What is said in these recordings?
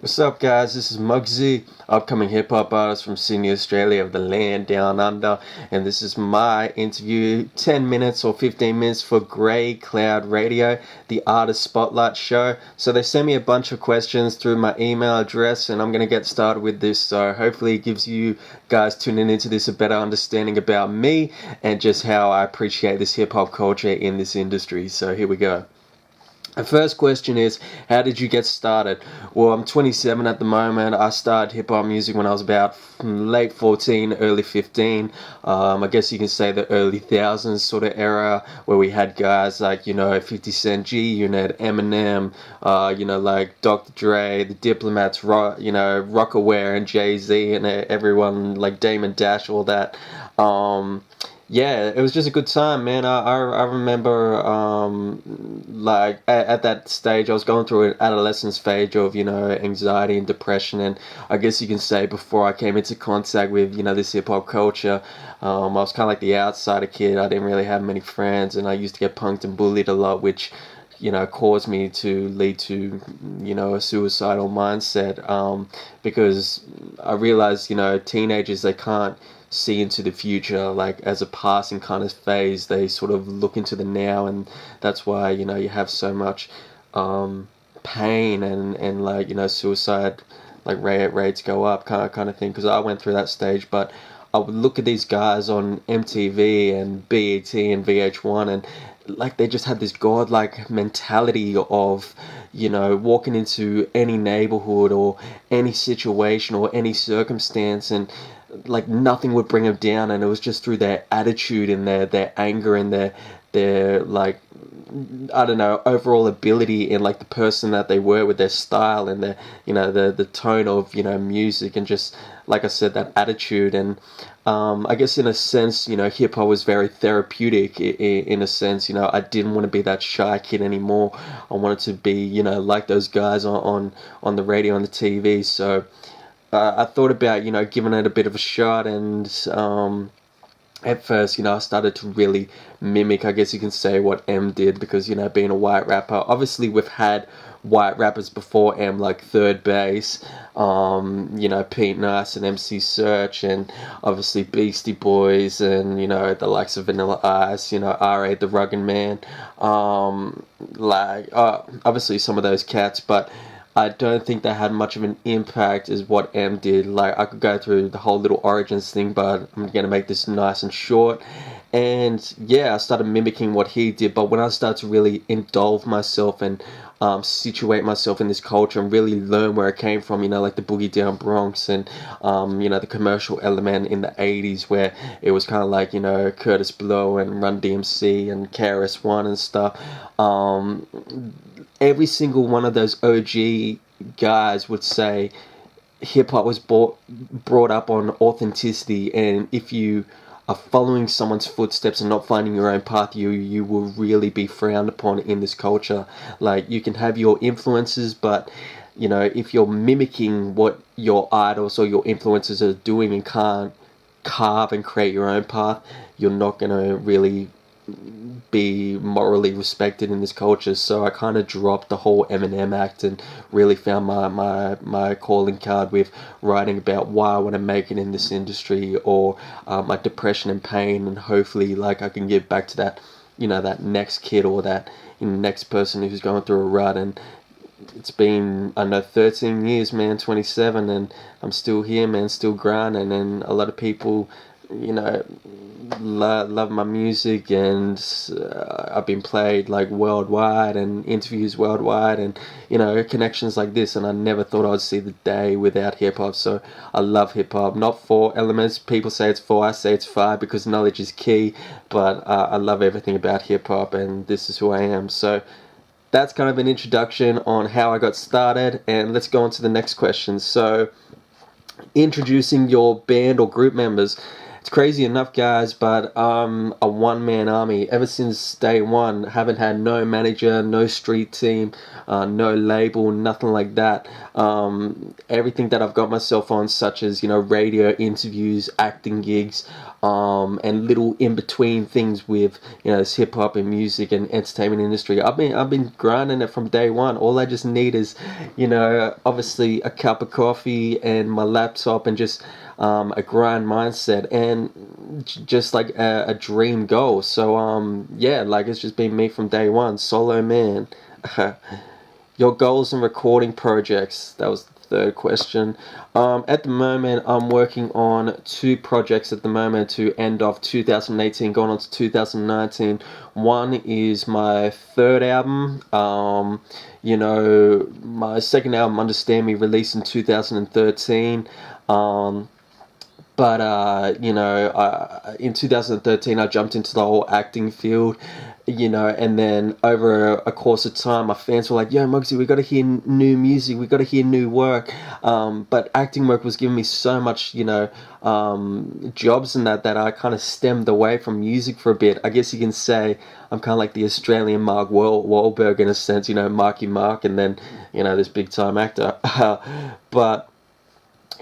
What's up, guys? This is MUGZY, upcoming hip hop artist from Sydney, Australia, of the land down under, and this is my interview, 10 minutes or 15 minutes for Grey Cloud Radio, the artist spotlight show. So they sent me a bunch of questions through my email address, and I'm going to get started with this. So hopefully it gives you guys tuning into this a better understanding about me and just how I appreciate this hip hop culture in this industry. So here we go. The first question is, how did you get started? Well, I'm 27 at the moment. I started hip-hop music when I was about late 14, early 15. I guess you can say the early thousands sort of era where we had guys like, 50 Cent, G-Unit, Eminem, like Dr. Dre, the Diplomats, Rockaware and Jay-Z and everyone like Damon Dash, all that. Yeah, it was just a good time, man. I remember, at that stage, I was going through an adolescence phase of, anxiety and depression. And I guess you can say before I came into contact with, this hip hop culture, I was kind of like the outsider kid. I didn't really have many friends, and I used to get punked and bullied a lot, which, caused me to lead to, a suicidal mindset. Because I realized, teenagers, they can't see into the future like as a passing kind of phase. They sort of look into the now, and that's why you have so much pain and suicide rates go up kind of thing, because I went through that stage. But I would look at these guys on MTV and BET and VH1, and they just had this godlike mentality of walking into any neighborhood or any situation or any circumstance, and nothing would bring them down. And it was just through their attitude and their anger and their I don't know, overall ability in the person that they were, with their style and their the tone of music, and just like I said, that attitude. And I guess in a sense, hip hop was very therapeutic in a sense. I didn't want to be that shy kid anymore. I wanted to be like those guys on the radio and the TV. So I thought about giving it a bit of a shot. And at first, I started to really mimic, I guess you can say, what M did, because being a white rapper, obviously we've had white rappers before M, like Third Base, Pete Nice and MC Search, and obviously Beastie Boys, and the likes of Vanilla Ice, R.A. the Rugged Man, obviously some of those cats. But I don't think they had much of an impact as what M did. I could go through the whole little origins thing, but I'm going to make this nice and short. And yeah, I started mimicking what he did. But when I started to really indulge myself and situate myself in this culture and really learn where it came from, like the Boogie Down Bronx, and the commercial element in the 80s, where it was kind of like Curtis Blow and Run DMC and KRS-One and stuff. Every single one of those OG guys would say hip hop was brought up on authenticity, and if you are following someone's footsteps and not finding your own path, you will really be frowned upon in this culture. You can have your influences, but if you're mimicking what your idols or your influences are doing and can't carve and create your own path, you're not going to really be morally respected in this culture. So I kind of dropped the whole Eminem act and really found my calling card with writing about why I want to make it in this industry, or my depression and pain, and hopefully I can give back to that that next kid, or that next person who's going through a rut. And it's been, I know, 13 years, man, 27, and I'm still here, man, still grinding. And a lot of people love my music, and I've been played worldwide, and interviews worldwide, and connections like this. And I never thought I'd see the day without hip-hop. So I love hip-hop. Not 4 elements, people say it's 4, I say it's 5, because knowledge is key. But I love everything about hip-hop, and this is who I am. So that's kind of an introduction on how I got started, and let's go on to the next question. So, introducing your band or group members. It's crazy enough, guys, but a one-man army. Ever since day one, haven't had no manager, no street team, no label, nothing like that. Everything that I've got myself on, such as, you know, radio interviews, acting gigs, and little in-between things with, you know, this hip-hop and music and entertainment industry. I've been grinding it from day one. All I just need is, you know, obviously a cup of coffee and my laptop and just a grind mindset and just like a dream goal. So yeah, like it's just been me from day one, solo man. Your goals and recording projects, that was the third question. At the moment, I'm working on two projects at the moment to end off 2018, going on to 2019. One is my third album. You know, my second album, Understand Me, released in 2013. But you know, in 2013, I jumped into the whole acting field, you know, and then over a course of time, my fans were like, "Yo, Muggsy, we got to hear new music, we got to hear new work." But acting work was giving me so much, you know, jobs and that I kind of stemmed away from music for a bit. I guess you can say I'm kind of like the Australian Mark Wahlberg in a sense, you know, Marky Mark, and then, you know, this big time actor. But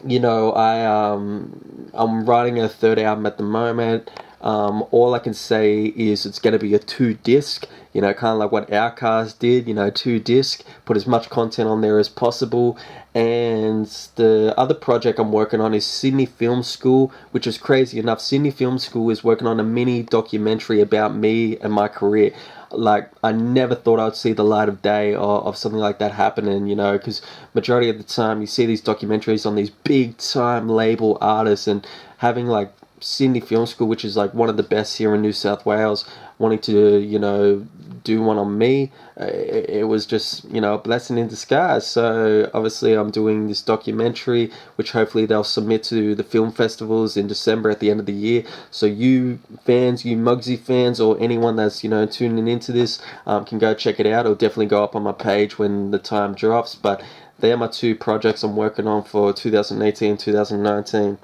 you know, I'm writing a third album at the moment. All I can say is it's going to be a 2-disc, you know, kind of like what Outkast did, you know, 2-disc, put as much content on there as possible. And the other project I'm working on is Sydney Film School, which is crazy enough. Sydney Film School is working on a mini documentary about me and my career. Like, I never thought I'd see the light of day of something like that happening, you know, because majority of the time you see these documentaries on these big time label artists, and having like Sydney Film School, which is like one of the best here in New South Wales, wanting to, you know, do one on me, it was just, you know, a blessing in disguise. So obviously I'm doing this documentary, which hopefully they'll submit to the film festivals in December at the end of the year. So you fans, you Muggsy fans, or anyone that's, you know, tuning into this, can go check it out. It'll definitely go up on my page when the time drops. But they're my two projects I'm working on for 2018, 2019.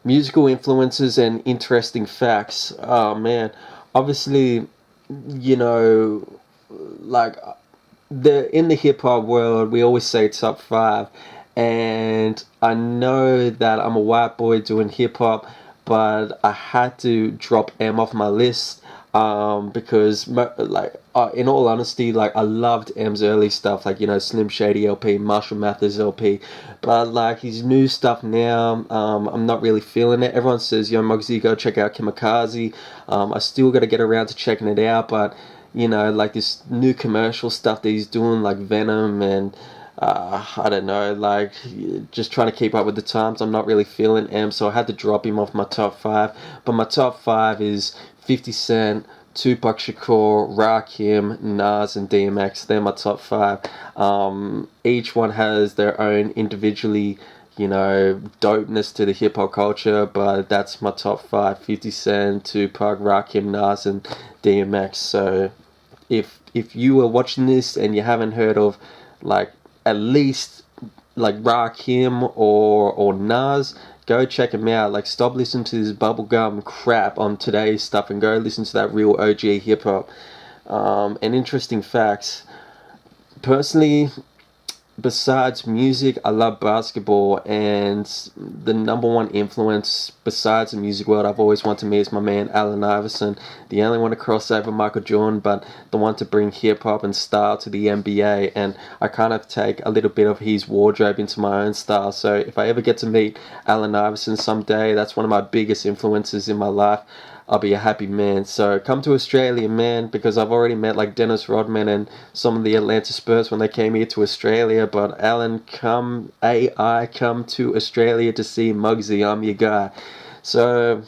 Musical influences and interesting facts. Oh man, obviously, you know, like in the hip hop world, we always say top five, and I know that I'm a white boy doing hip hop, but I had to drop M off my list, because like, in all honesty, like I loved M's early stuff, like, you know, Slim Shady LP, Marshall Mathers LP, but like his new stuff now, I'm not really feeling it. Everyone says, "Yo, Muggsy, go check out Kamikaze." I still got to get around to checking it out, but you know, like this new commercial stuff that he's doing, like Venom and I don't know, like just trying to keep up with the times. I'm not really feeling M, so I had to drop him off my top five. But my top five is 50 Cent, Tupac Shakur, Rakim, Nas, and DMX. They're my top five. Each one has their own individually, you know, dopeness to the hip hop culture, but that's my top five: 50 Cent, Tupac, Rakim, Nas, and DMX. So if you are watching this and you haven't heard of like at least like Rakim or Nas, go check him out. Like, stop listening to this bubblegum crap on today's stuff and go listen to that real OG hip hop. And interesting facts. Personally, besides music, I love basketball, and the number one influence besides the music world I've always wanted to meet is my man Allen Iverson, the only one to cross over Michael Jordan, but the one to bring hip hop and style to the NBA. And I kind of take a little bit of his wardrobe into my own style. So if I ever get to meet Allen Iverson someday, that's one of my biggest influences in my life. I'll be a happy man. So come to Australia, man, because I've already met like Dennis Rodman and some of the Atlanta Spurs when they came here to Australia. But Alan, come to Australia to see Muggsy. I'm your guy. So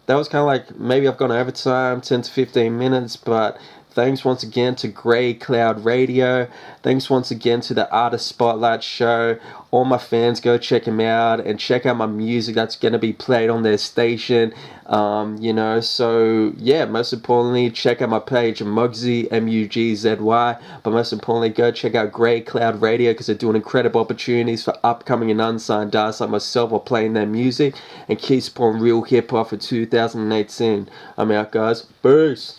that was kind of like, maybe I've gone over time, 10 to 15 minutes, but Thanks once again to Grey Cloud Radio. Thanks once again to the Artist Spotlight Show. All my fans, go check them out and check out my music that's going to be played on their station. So yeah, most importantly, check out my page, MUGZY, MUGZY. But most importantly, go check out Grey Cloud Radio because they're doing incredible opportunities for upcoming and unsigned artists like myself while playing their music, and keep supporting real hip hop for 2018. I'm out, guys. Peace.